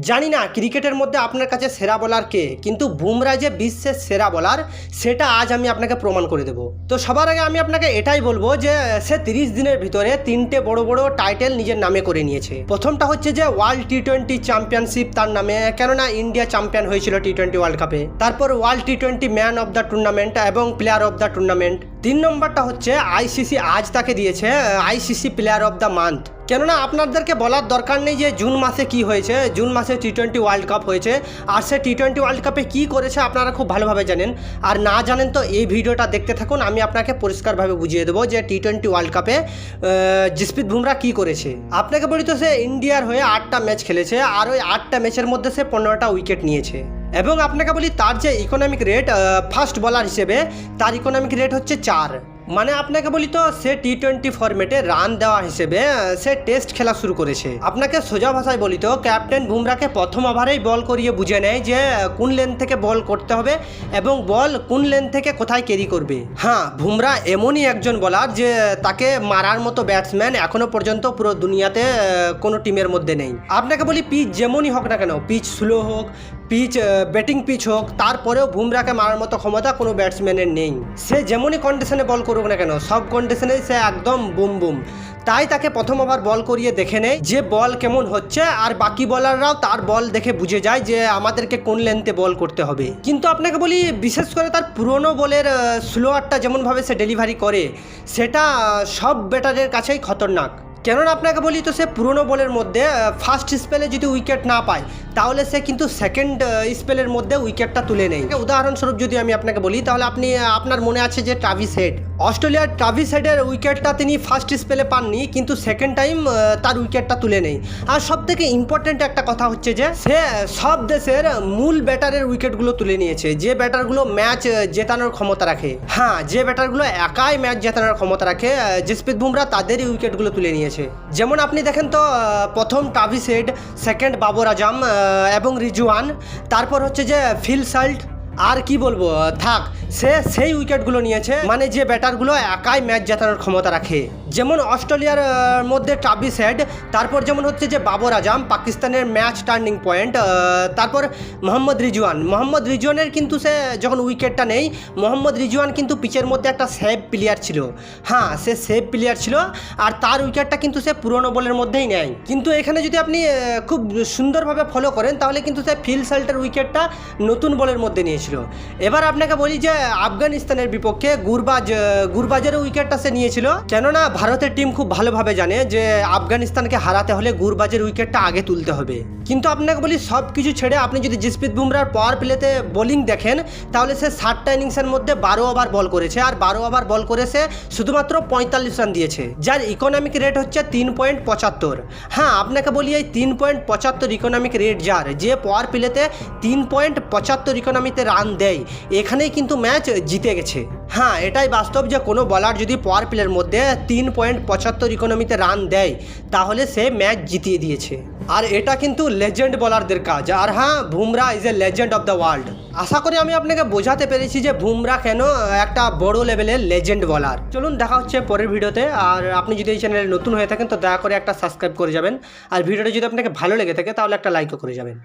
জানি না ক্রিকেটের মধ্যে আপনার কাছে সেরা বোলার কে, কিন্তু বুমরা যে বিশ্বের সেরা বোলার সেটা আজ আমি আপনাকে প্রমাণ করে দেবো। তো সবার আগে আমি আপনাকে এটাই বলবো যে সে 30 দিনের ভিতরে 3টে বড় বড় টাইটেল নিজের নামে করে নিয়েছে। প্রথমটা হচ্ছে যে ওয়ার্ল্ড টি-20 চ্যাম্পিয়নশিপ তার নামে, কেননা ইন্ডিয়া চ্যাম্পিয়ন হয়েছিল টি-20 ওয়ার্ল্ড কাপে। তারপর world T20 man of the tournament এবং প্লেয়ার অফ দ্য টুর্নামেন্ট। 3 নম্বরটা হচ্ছে আইসিসি আজ তাকে দিয়েছে ICC player of the month. কেননা আপনাদেরকে বলার দরকার নেই যে জুন মাসে কি হয়েছে। জুন মাসে টি-20 ওয়ার্ল্ড কাপ হয়েছে, আর সে টি-20 ওয়ার্ল্ড কাপে কী করেছে আপনারা খুব ভালোভাবে জানেন। আর না জানেন তো এই ভিডিওটা দেখতে থাকুন, আমি আপনাকে পরিষ্কারভাবে বুঝিয়ে দেবো যে টি-20 ওয়ার্ল্ড কাপে জসপ্রীত বুমরা কী করেছে। আপনাকে বলি তো সে ইন্ডিয়ার হয়ে 8টা ম্যাচ খেলেছে, আর ওই 8টা ম্যাচের মধ্যে সে 15টা উইকেট নিয়েছে। এবং আপনাকে বলি তার যে ইকোনমিক রেট ফার্স্ট বলার হিসেবে, তার ইকোনমিক রেট হচ্ছে 4। মানে আপনাকে বলি তো সে টি-20 ফরম্যাটে রান দেওয়া হিসেবে সে টেস্ট খেলা শুরু করেছে। আপনাকে সোজা ভাষায় বলি তো ক্যাপ্টেন বুমরাকে প্রথম ওভারেই বল করিয়ে বুঝে নেয় যে কোন লেন থেকে বল করতে হবে এবং বল কোন লেন থেকে কোথায় ক্যারি করবে। হ্যাঁ, বুমরা এমনই একজন বলার যে তাকে মারার মতো ব্যাটসম্যান এখনও পর্যন্ত পুরো দুনিয়াতে কোনো টিমের মধ্যে নেই। আপনাকে বলি পিচ যেমনই হোক না কেন, পিচ স্লো হোক, পিচ ব্যাটিং পিচ হোক, তারপরেও বুমরাকে মারার মতো ক্ষমতা কোনো ব্যাটসম্যানের নেই। সে যেমনই কন্ডিশনে বল করুক না কেন, সব কন্ডিশনেই সে একদম বুম বুম। তাই তাকে প্রথম ওভার বল করিয়ে দেখে নেয় যে বল কেমন হচ্ছে, আর বাকি বলাররাও তার বল দেখে বুঝে যায় যে আমাদেরকে কোন লেন্থে বল করতে হবে। কিন্তু আপনাকে বলি বিশেষ করে তার পুরনো বলের স্লোয়ারটা যেমনভাবে সে ডেলিভারি করে, সেটা সব ব্যাটারের কাছেই খতরনাক। কেননা আপনাকে বলি তো সে পুরনো বলের মধ্যে ফার্স্ট স্পেলে যদি উইকেট না পায়, তাহলে সে কিন্তু সেকেন্ড স্পেলের মধ্যে উইকেটটা তুলে নেয়। উদাহরণস্বরূপ যদি আমি আপনাকে বলি, তাহলে আপনার মনে আছে যে ট্রাভিস হেড, অস্ট্রেলিয়ার ট্রাভিস হেডের উইকেটটা তিনি ফার্স্ট স্পেলে পাননি, কিন্তু সেকেন্ড টাইম তার উইকেটটা তুলে নেয়। আর সব থেকে ইম্পর্টেন্ট একটা কথা হচ্ছে যে সে সব দেশের মূল ব্যাটারের উইকেটগুলো তুলে নিয়েছে, যে ব্যাটারগুলো ম্যাচ জেতানোর ক্ষমতা রাখে। হ্যাঁ, যে ব্যাটারগুলো একাই ম্যাচ জেতানোর ক্ষমতা রাখে, জসপ্রীত বুমরা তাদেরই উইকেটগুলো তুলে নিয়েছে। যেমন আপনি দেখেন তো প্রথম Travis head, second Babar Azam এবং রিজওয়ান, তারপর হচ্ছে যে ফিল সল্ট, আর কি বলবো থাক, সে সেই উইকেটগুলো নিয়েছে, মানে যে ব্যাটারগুলো একাই ম্যাচ জেতানোর ক্ষমতা রাখে। যেমন অস্ট্রেলিয়ার মধ্যে ট্রাভিস হেড, তারপর যেমন হচ্ছে যে বাবর আজম, পাকিস্তানের ম্যাচ টার্নিং পয়েন্ট, তারপর মোহাম্মদ রিজওয়ানের কিন্তু সে যখন উইকেটটা নেই, মোহাম্মদ রিজওয়ান কিন্তু পিচের মধ্যে একটা সেভ প্লেয়ার ছিল। হ্যাঁ, সে সেভ প্লেয়ার ছিল, আর তার উইকেটটা কিন্তু সে পুরনো বলের মধ্যেই নেয়। কিন্তু এখানে যদি আপনি খুব সুন্দরভাবে ফলো করেন, তাহলে কিন্তু সে ফিল সল্টের উইকেটটা নতুন বলের মধ্যে নিয়েছিল। এবার আপনাকে বলি যে আফগানিস্তানের বিপক্ষে গুরবাজের উইকেটটা সে নিয়েছিল, কেননা ভারতের টিম খুব ভালোভাবে জানে যে আফগানিস্তানকে হারাতে হলে গুরবাজের উইকেটটা আগে তুলতে হবে। কিন্তু আপনাকে বলি সব কিছু ছেড়ে আপনি যদি জসপ্রীত বুমরার পাওয়ার প্লেতে বোলিং দেখেন, তাহলে সে 7টা ইনিংসের মধ্যে 12 ওভার বল করেছে, আর 12 ওভার বল করে সে শুধুমাত্র 45 রান দিয়েছে, যার ইকোনমিক রেট হচ্ছে 3.75। হ্যাঁ, আপনাকে বলি এই 3.75 ইকোনমিক রেট যার, যে পাওয়ার প্লেতে 3.75 ইকোনমিতে রান দেয়, এখানেই কিন্তু ম্যাচ জিতে গেছে। হ্যাঁ, এটাই বাস্তব যে কোনো বলার যদি পাওয়ার প্লের মধ্যে 3.75 ইকোনমিতে রান দেয়, তাহলে সে ম্যাচ জিতিয়ে দিয়েছে। আর এটা কিন্তু লেজেন্ড বলারদের কাজ। আর হ্যাঁ, Bumrah is a legend of the world. আশা করি আমি আপনাকে বোঝাতে পেরেছি যে বুমরা কেন একটা বড় লেভেলের লেজেন্ড বলার। চলুন দেখা হচ্ছে পরের ভিডিওতে। আর আপনি যদি এই চ্যানেলে নতুন হয়ে থাকেন তো দয়া করে একটা সাবস্ক্রাইব করে যাবেন, আর ভিডিওটা যদি আপনাকে ভালো লেগে থাকে তাহলে একটা লাইকও করে যাবেন।